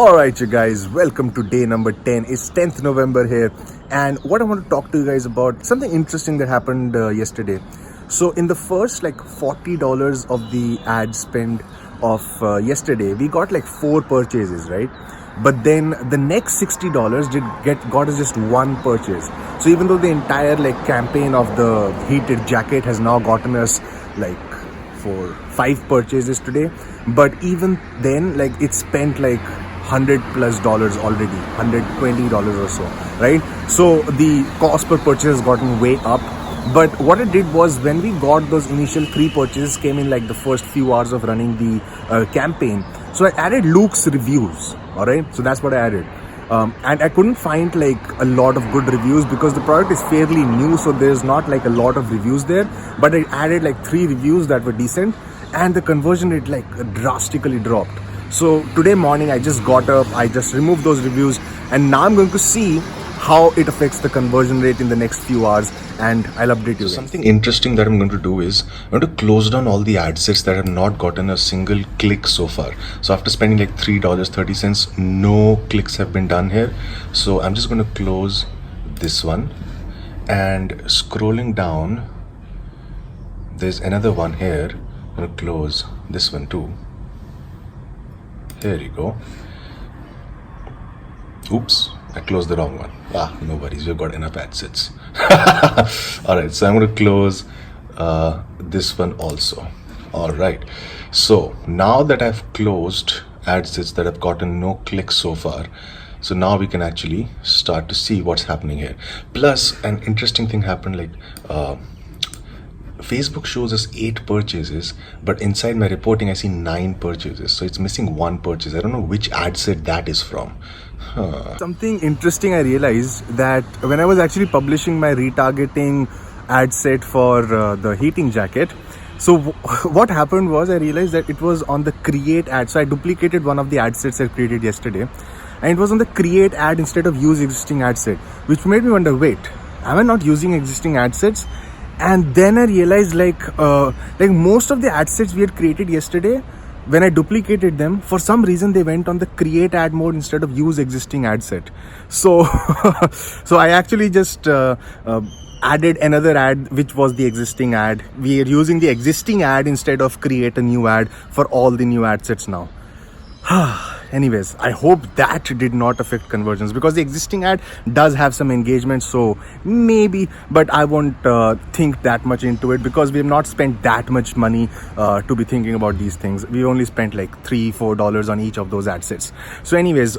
Alright you guys, welcome to day number 10. It's 10th November here, and what I want to talk to you guys about something interesting that happened yesterday. So in the first like $40 of the ad spend of yesterday, we got like 4 purchases, right? But then the next $60 got us just 1 purchase. So even though the entire like campaign of the heated jacket has now gotten us like for 5 purchases today, but even then like it spent like $100+ already, $120 or so, right? So the cost per purchase has gotten way up. But what it did was, when we got those initial 3 purchases came in like the first few hours of running the campaign, so I added Luke's reviews. All right, so that's what I added. And I couldn't find like a lot of good reviews because the product is fairly new, so there's not like a lot of reviews there. But I added like 3 reviews that were decent, and the conversion rate like drastically dropped. So today morning I just got up, I just removed those reviews, and now I'm going to see how it affects the conversion rate in the next few hours, and I'll update you. Something interesting that I'm going to do is I'm going to close down all the ad sets that have not gotten a single click so far. So after spending like $3.30, no clicks have been done here. So I'm just going to close this one, and scrolling down, there's another one here. I'm going to close this one too. There you go. Oops, I closed the wrong one. No worries, we've got enough ad sets. Alright, so I'm going to close this one also. Alright, so now that I've closed ad sets that have gotten no clicks so far, so now we can actually start to see what's happening here. Plus, an interesting thing happened, like Facebook shows us 8 purchases, but inside my reporting I see 9 purchases. So it's missing 1 purchase. I don't know which ad set that is from. Something interesting I realized, that when I was actually publishing my retargeting ad set for the heating jacket, so what happened was I realized that it was on the create ad. So I duplicated one of the ad sets I created yesterday, and it was on the create ad instead of use existing ad set, which made me wonder, wait, am I not using existing ad sets? And then I realized like most of the ad sets we had created yesterday, when I duplicated them, for some reason they went on the create ad mode instead of use existing ad set. So so I actually just added another ad which was the existing ad. We are using the existing ad instead of create a new ad for all the new ad sets now. Anyways, I hope that did not affect conversions, because the existing ad does have some engagement, so maybe, but I won't think that much into it, because we have not spent that much money to be thinking about these things. We only spent like $3-4 on each of those ad sets. So anyways,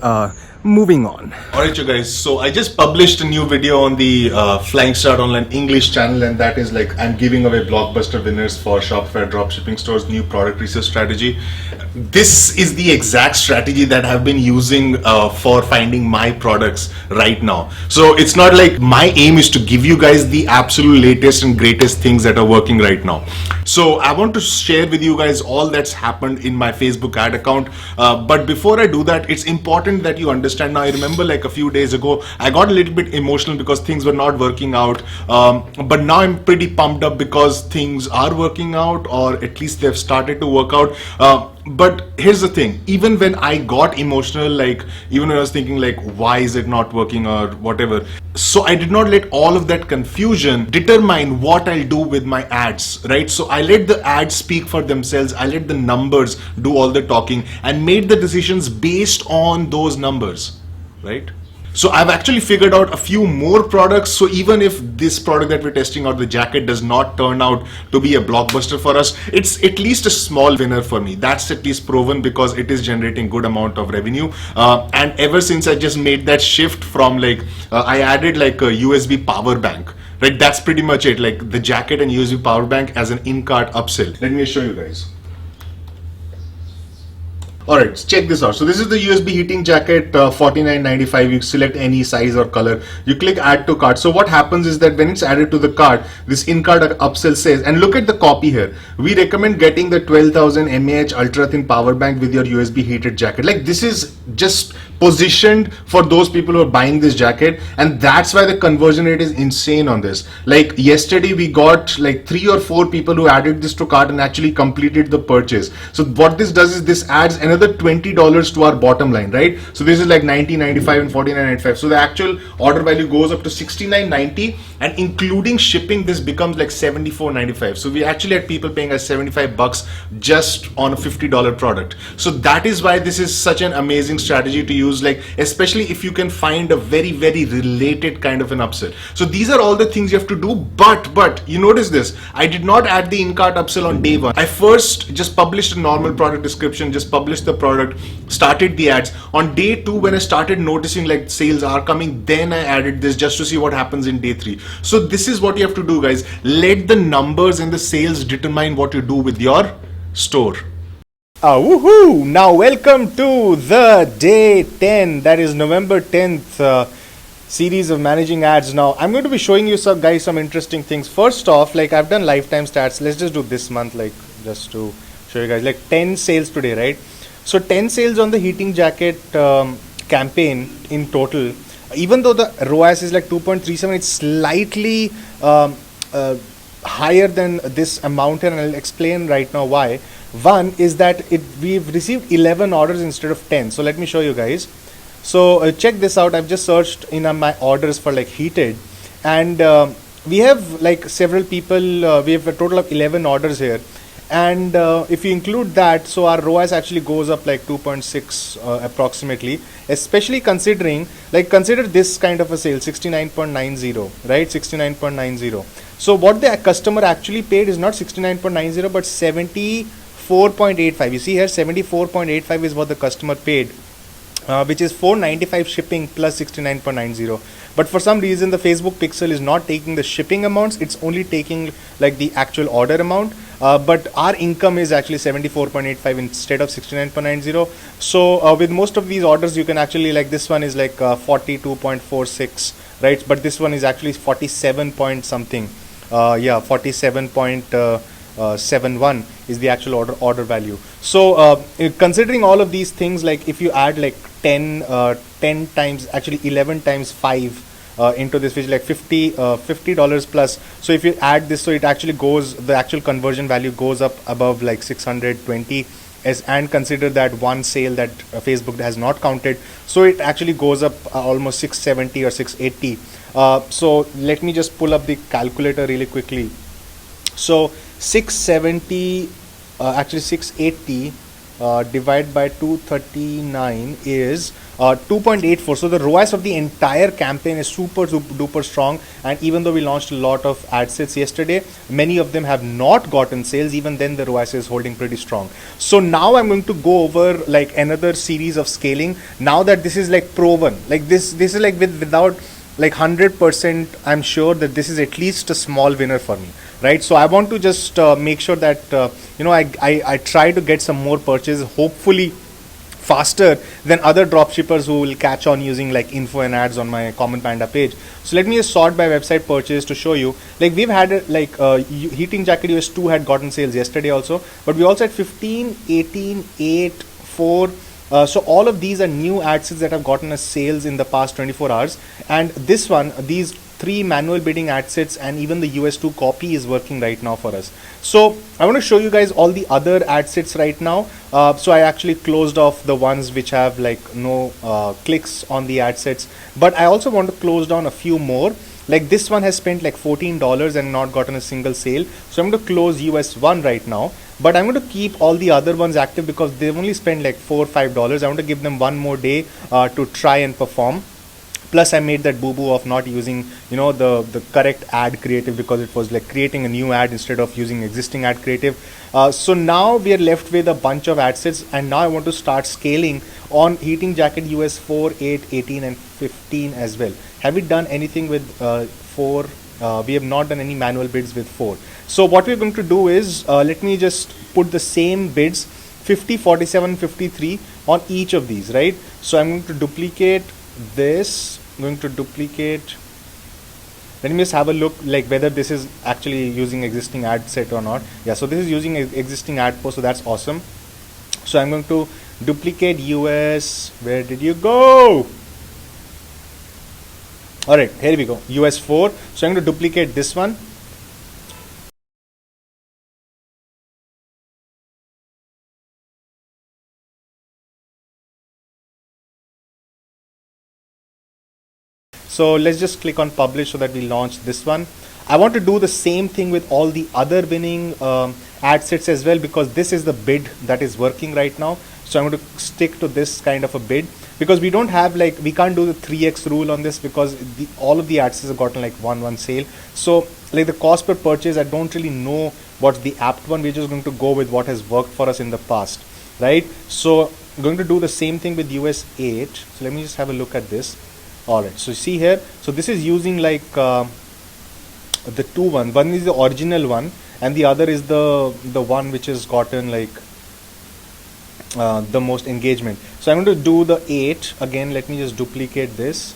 moving on. Alright you guys, so I just published a new video on the Flying Start Online English channel, and that is like, I'm giving away blockbuster winners for Shopify dropshipping stores, new product research strategy. This is the exact strategy that I've been using for finding my products right now. So it's not like my aim is to give you guys the absolute latest and greatest things that are working right now. So I want to share with you guys all that's happened in my Facebook ad account. But before I do that, it's important that you understand. Now, I remember like a few days ago, I got a little bit emotional because things were not working out. But now I'm pretty pumped up because things are working out, or at least they've started to work out. But here's the thing, even when I got emotional, like even when I was thinking like, why is it not working or whatever, so I did not let all of that confusion determine what I'll do with my ads, right? So I let the ads speak for themselves, I let the numbers do all the talking, and made the decisions based on those numbers, right? So I've actually figured out a few more products. So even if this product that we're testing out, the jacket, does not turn out to be a blockbuster for us, it's at least a small winner for me. That's at least proven, because it is generating good amount of revenue. And ever since I just made that shift from like, I added like a USB power bank, right? That's pretty much it, like the jacket and USB power bank as an in-cart upsell. Let me show you guys. Alright, check this out. So this is the USB heating jacket, $49.95. You select any size or color. You click add to cart. So what happens is that when it's added to the cart, this in-cart upsell says, and look at the copy here, we recommend getting the 12,000 mAh ultra thin power bank with your USB heated jacket. Like, this is just positioned for those people who are buying this jacket, and that's why the conversion rate is insane on this. Like yesterday we got like 3 or 4 people who added this to cart and actually completed the purchase. So what this does is this adds another $20 to our bottom line, right? So this is like $19.95 and $49.95. So the actual order value goes up to $69.90, and including shipping this becomes like $74.95. So we actually had people paying us $75 just on a $50 product. So that is why this is such an amazing strategy to use, like especially if you can find a very related kind of an upsell. So these are all the things you have to do, but you notice this, I did not add the in-cart upsell on day one. I first just published a normal product description, just published the product, started the ads. On day 2, when I started noticing like sales are coming, then I added this just to see what happens in day 3. So this is what you have to do, guys. Let the numbers and the sales determine what you do with your store. Woohoo! Now welcome to the day 10, that is November 10th series of managing ads. Now I'm going to be showing you some interesting things. First off, like I've done lifetime stats. Let's just do this month, like just to show you guys, like 10 sales today, right? So 10 sales on the heating jacket campaign in total. Even though the ROAS is like 2.37, it's slightly higher than this amount, and I'll explain right now why. One is that we've received 11 orders instead of 10. So let me show you guys. So check this out. I've just searched in my orders for like heated, and we have like several people. We have a total of 11 orders here, and if you include that, so our ROAS actually goes up like 2.6 approximately, especially consider this kind of a sale, 69.90, right? 69.90. So what the customer actually paid is not 69.90 but 74.85. You see here, 74.85 is what the customer paid, which is $4.95 shipping plus 69.90. But for some reason the Facebook pixel is not taking the shipping amounts, it's only taking like the actual order amount. But our income is actually 74.85 instead of 69.90. So with most of these orders you can actually, like this one is like 42.46, right? But this one is actually 47 point something. 47.71 is the actual order value. So considering all of these things, like if you add like 10 times, actually 11 times 5 into this, which is like $50 plus. So if you add this, so it actually goes, the actual conversion value goes up above like 620, and consider that one sale that Facebook has not counted, so it actually goes up almost 670 or 680. So let me just pull up the calculator really quickly. So 670, actually 680 divided by 239 is 2.84. So the ROAS of the entire campaign is super duper strong. And even though we launched a lot of ad sets yesterday, many of them have not gotten sales. Even then the ROAS is holding pretty strong. So now I'm going to go over like another series of scaling. Now that this is like proven, like this is like without like 100%, I'm sure that this is at least a small winner for me, right? So I want to just make sure that I try to get some more purchases, hopefully faster than other dropshippers who will catch on using like info and ads on my Common Panda page. So let me just sort by website purchase to show you. Like we've had heating jacket US 2 had gotten sales yesterday also, but we also had 15, 18, 8, 4. So all of these are new ad sets that have gotten us sales in the past 24 hours. And this one, these 3 manual bidding ad sets and even the US2 copy is working right now for us. So I want to show you guys all the other ad sets right now. So I actually closed off the ones which have like no clicks on the ad sets, but I also want to close down a few more. Like this one has spent like $14 and not gotten a single sale. So I'm going to close US1 right now, but I'm going to keep all the other ones active because they've only spent like $4 or $5. I want to give them one more day to try and perform. Plus I made that boo-boo of not using, the correct ad creative because it was like creating a new ad instead of using existing ad creative. So now we are left with a bunch of ad sets, and now I want to start scaling on heating jacket US 4, 8, 18 and 15 as well. Have we done anything with 4? We have not done any manual bids with 4. So what we're going to do is, let me just put the same bids 50, 47, 53 on each of these, right? So I'm going to duplicate this, let me just have a look like whether this is actually using existing ad set or not. Yeah, so this is using existing ad post, so that's awesome. So I'm going to duplicate US. Where did you go? All right, here we go. US 4. So I'm going to duplicate this one. So let's just click on publish so that we launch this one. I want to do the same thing with all the other winning ad sets as well, because this is the bid that is working right now. So I'm going to stick to this kind of a bid, because we don't have like, we can't do the 3x rule on this, because all of the ad sets have gotten like 1-1 sale. So like the cost per purchase, I don't really know what's the apt one. We're just going to go with what has worked for us in the past, right? So I'm going to do the same thing with US 8. So let me just have a look at this. All right, so see here, so this is using like the one is the original one, and the other is the one which has gotten like the most engagement. So I'm going to do the 8 again. Let me just duplicate this.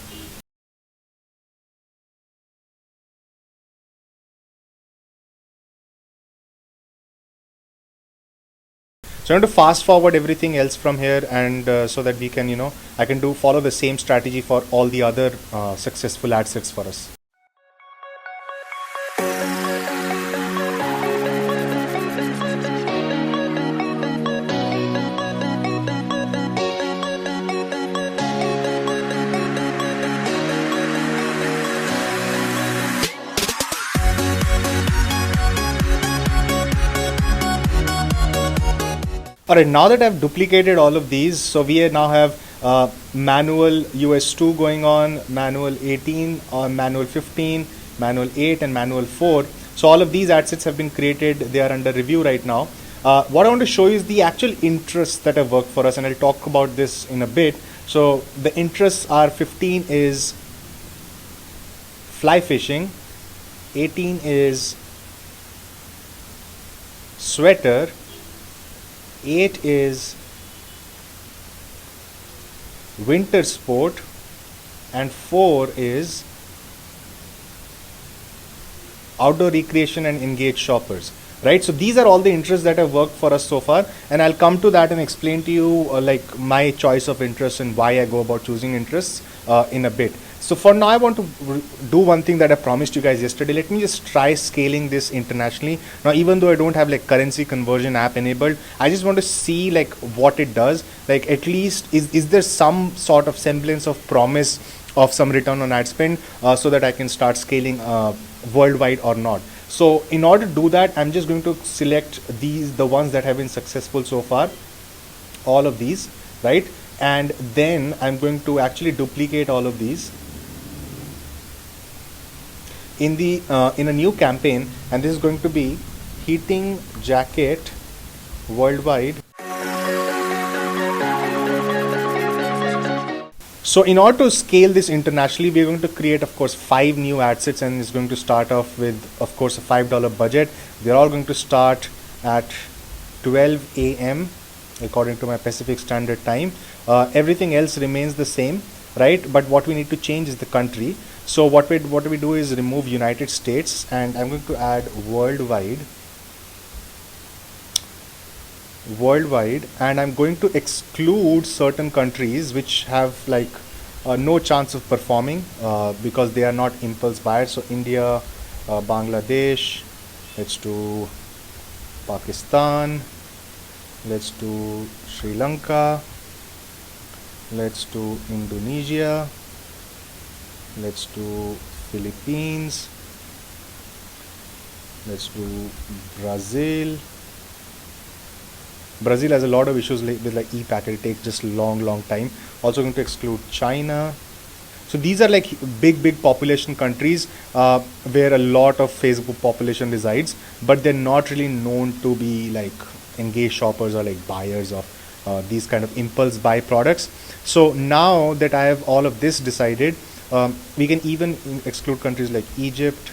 So I'm going to fast forward everything else from here, and so that we can, I can follow the same strategy for all the other successful ad sets for us. Alright, now that I've duplicated all of these, so we now have manual US 2 going on, manual 18, manual 15, manual 8 and manual 4. So all of these ad sets have been created. They are under review right now. What I want to show you is the actual interests that have worked for us, and I'll talk about this in a bit. So the interests are 15 is fly fishing, 18 is sweater, 8 is winter sport, and 4 is outdoor recreation and engaged shoppers, right? So these are all the interests that have worked for us so far, and I'll come to that and explain to you like my choice of interests and why I go about choosing interests in a bit. So for now, I want to do one thing that I promised you guys yesterday. Let me just try scaling this internationally. Now, even though I don't have like currency conversion app enabled, I just want to see like what it does. Like at least is there some sort of semblance of promise of some return on ad spend, so that I can start scaling worldwide or not. So in order to do that, I'm just going to select the ones that have been successful so far, all of these, right? And then I'm going to actually duplicate all of these in a new campaign, and this is going to be heating jacket worldwide. So in order to scale this internationally, we're going to create, of course, 5 new ad sets, and it's going to start off with, of course, a $5 budget. They're all going to start at 12 a.m. according to my Pacific Standard Time. Everything else remains the same, right? But what we need to change is the country. So what we do is remove United States, and I'm going to add worldwide, and I'm going to exclude certain countries which have like no chance of performing because they are not impulse buyers. So India, Bangladesh, let's do Pakistan, let's do Sri Lanka, let's do Indonesia, let's do Philippines, let's do Brazil. Brazil has a lot of issues with like e-packet. It takes just long time. Also going to exclude China. So these are like big population countries where a lot of Facebook population resides, but they're not really known to be like engaged shoppers or like buyers of these kind of impulse buy products. So now that I have all of this decided, we can even exclude countries like Egypt,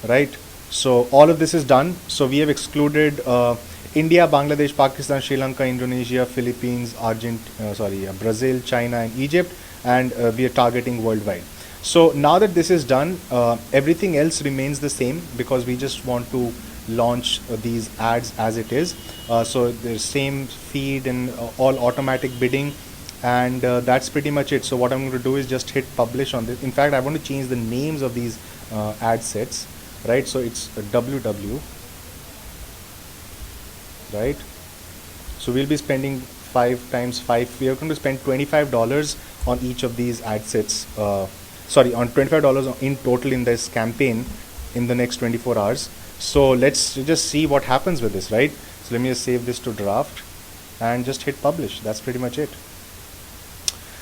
right? So all of this is done. So we have excluded India, Bangladesh, Pakistan, Sri Lanka, Indonesia, Philippines, Brazil, China and Egypt, and we are targeting worldwide. So now that this is done, everything else remains the same because we just want to launch these ads as it is. So the same feed and all automatic bidding, and that's pretty much it. So what I'm going to do is just hit publish on this. In fact, I want to change the names of these ad sets, right? So it's WW, right? So we'll be spending 5 times 5. We are going to spend $25 on each of these ad sets. Sorry, on $25 in total in this campaign in the next 24 hours. So let's just see what happens with this, right? So let me just save this to draft and just hit publish. That's pretty much it.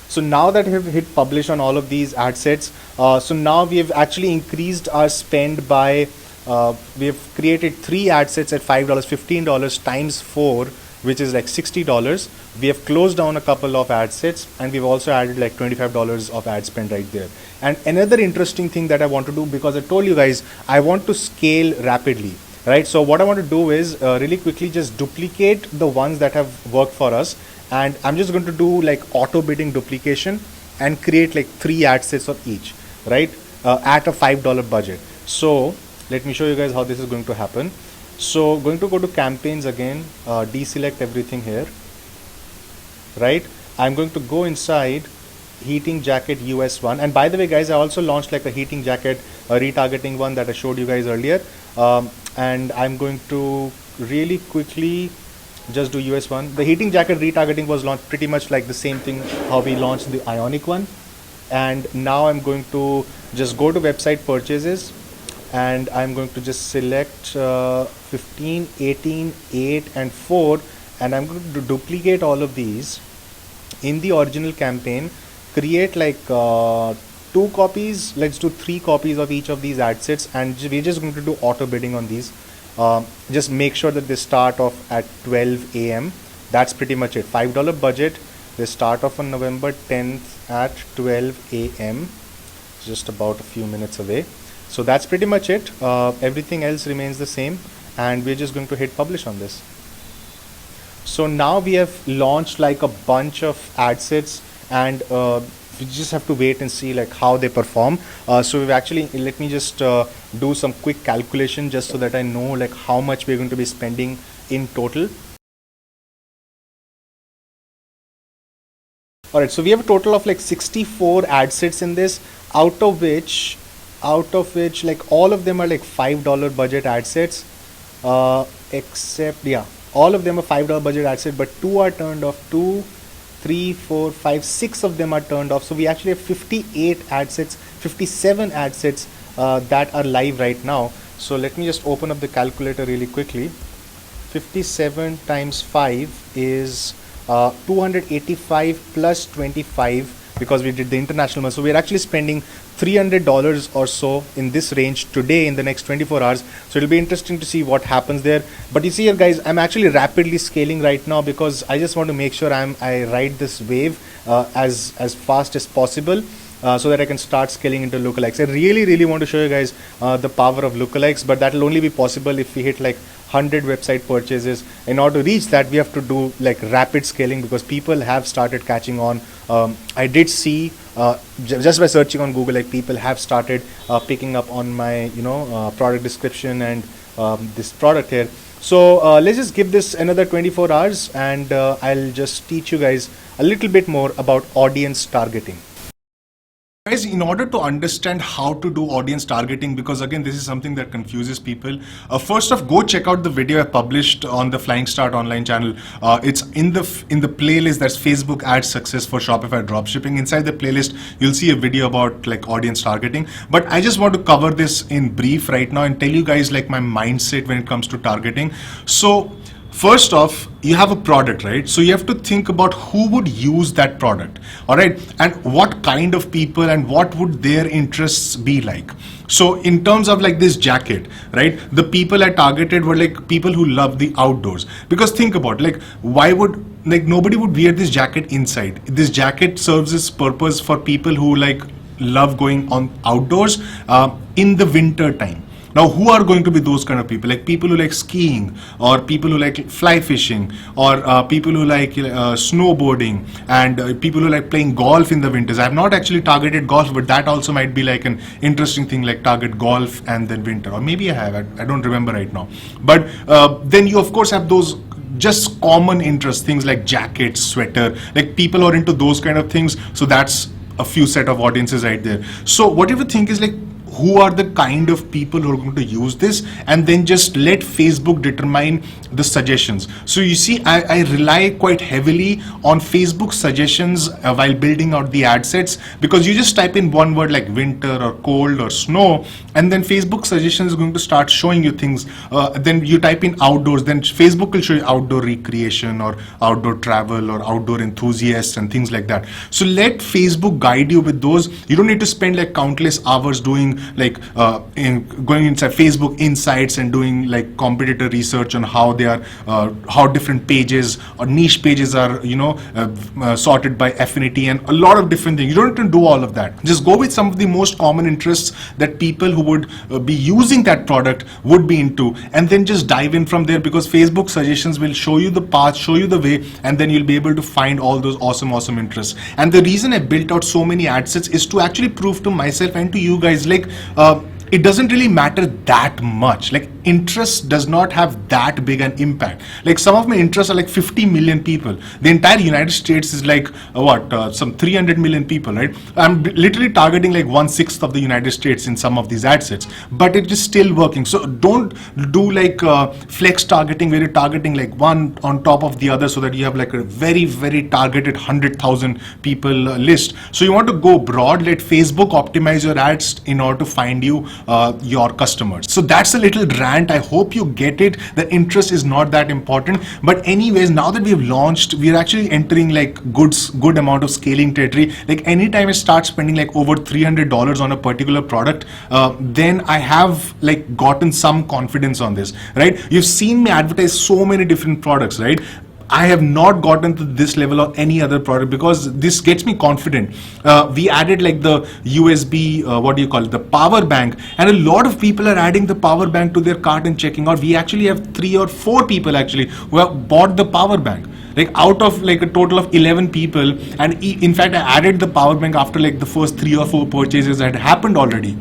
So now that we have hit publish on all of these ad sets, so now we have actually increased our spend by, we have created 3 ad sets at $5, $15 times 4, which is like $60. We have closed down a couple of ad sets, and we've also added like $25 of ad spend right there. And another interesting thing that I want to do, because I told you guys, I want to scale rapidly, right? So what I want to do is really quickly just duplicate the ones that have worked for us. And I'm just going to do like auto bidding duplication and create like 3 ad sets of each, right? At a $5 budget. So let me show you guys how this is going to happen. So going to go to campaigns again, deselect everything here, right? I'm going to go inside heating jacket US one. And by the way, guys, I also launched like a heating jacket retargeting one that I showed you guys earlier. And I'm going to really quickly just do US one. The heating jacket retargeting was launched pretty much like the same thing how we launched the Ionic one. And now I'm going to just go to website purchases, and I'm going to just select 15, 18, 8 and 4, and I'm going to duplicate all of these in the original campaign, create like 2 copies, let's do 3 copies of each of these ad sets, and we're just going to do auto bidding on these. Just make sure that they start off at 12 a.m. That's pretty much it. $5 budget. They start off on November 10th at 12 a.m. Just about a few minutes away. So that's pretty much it. Everything else remains the same, and we're just going to hit publish on this. So now we have launched like a bunch of ad sets, and we just have to wait and see like how they perform. So we've actually, let me just do some quick calculation just so that I know like how much we're going to be spending in total. Alright, so we have a total of like 64 ad sets in this, out of which like all of them are like $5 budget ad sets, except, yeah, all of them are $5 budget ad sets, but 2 are turned off. 2, 3, 4, 5, 6 of them are turned off. So we actually have 58 ad sets, 57 ad sets that are live right now. So let me just open up the calculator really quickly. 57 times 5 is 285 plus 25, because we did the international one. So we're actually spending $300 or so in this range today in the next 24 hours. So it'll be interesting to see what happens there. But you see here, guys, I'm actually rapidly scaling right now because I just want to make sure I ride this wave as fast as possible. So that I can start scaling into lookalikes. I really want to show you guys the power of lookalikes, but that will only be possible if we hit like 100 website purchases. In order to reach that, we have to do like rapid scaling, because people have started catching on. I did see just by searching on Google, like people have started picking up on my product description and this product here. So let's just give this another 24 hours, and I'll just teach you guys a little bit more about audience targeting. Guys, in order to understand how to do audience targeting, because again, this is something that confuses people. First off, go check out the video I published on the Flying Start online channel. It's in the playlist that's Facebook ad success for Shopify dropshipping. Inside the playlist, you'll see a video about like audience targeting. But I just want to cover this in brief right now and tell you guys like my mindset when it comes to targeting. So first off, you have a product, right? So you have to think about who would use that product, all right? And what kind of people and what would their interests be like. So in terms of like this jacket, right? The people I targeted were like people who love the outdoors. Because think about like, why would, like nobody would wear this jacket inside. This jacket serves its purpose for people who like love going on outdoors in the winter time. Now, who are going to be those kind of people? Like people who like skiing, or people who like fly fishing, or people who like snowboarding, and people who like playing golf in the winters. I have not actually targeted golf, but that also might be like an interesting thing, like target golf and then winter. Or maybe I have, I don't remember right now. But then you of course have those just common interests, things like jackets, sweater, like people are into those kind of things. So that's a few set of audiences right there. So what you think is like, who are the kind of people who are going to use this, and then just let Facebook determine the suggestions. So you see, I rely quite heavily on Facebook suggestions while building out the ad sets, because you just type in one word like winter or cold or snow, and then Facebook suggestions is going to start showing you things. Then you type in outdoors, then Facebook will show you outdoor recreation or outdoor travel or outdoor enthusiasts and things like that. So let Facebook guide you with those. You don't need to spend like countless hours doing like going inside Facebook Insights and doing like competitor research on how they are, how different pages or niche pages are, sorted by affinity and a lot of different things. You don't need to do all of that. Just go with some of the most common interests that people who would be using that product would be into, and then just dive in from there, because Facebook suggestions will show you the path, show you the way, and then you'll be able to find all those awesome interests. And the reason I built out so many ad sets is to actually prove to myself and to you guys, like, it doesn't really matter that much. Like, interest does not have that big an impact. Like, some of my interests are like 50 million people. The entire United States is like some 300 million people, right? I'm literally targeting like 1/6 of the United States in some of these ad sets, but it is still working. So don't do like flex targeting where you're targeting like one on top of the other so that you have like a very targeted 100,000 people list. So you want to go broad, let Facebook optimize your ads in order to find you your customers. So that's a little rant. I hope you get it. The interest is not that important. But anyways, now that we've launched, we're actually entering like good amount of scaling territory. Like, anytime I start spending like over $300 on a particular product, then I have like gotten some confidence on this, right? You've seen me advertise so many different products, right? I have not gotten to this level of any other product because this gets me confident. We added like the USB, the power bank, and a lot of people are adding the power bank to their cart and checking out. We actually have 3 or 4 people actually who have bought the power bank. Like, out of like a total of 11 people, and in fact I added the power bank after like the first 3 or 4 purchases that had happened already.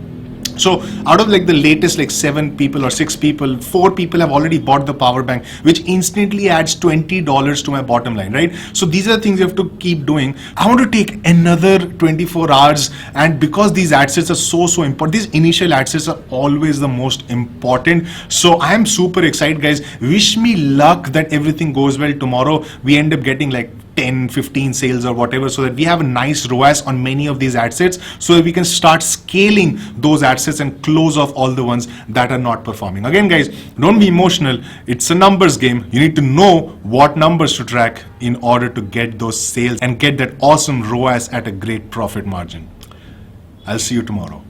So out of like the latest like 7 people or 6 people, 4 people have already bought the power bank, which instantly adds $20 to my bottom line, right? So these are the things you have to keep doing. I want to take another 24 hours, and because these ad sets are so important, these initial ad sets are always the most important. So I am super excited, guys. Wish me luck that everything goes well tomorrow. We end up getting like 10, 15 sales or whatever, so that we have a nice ROAS on many of these ad sets, so that we can start scaling those ad sets and close off all the ones that are not performing. Again, guys, don't be emotional. It's a numbers game. You need to know what numbers to track in order to get those sales and get that awesome ROAS at a great profit margin. I'll see you tomorrow.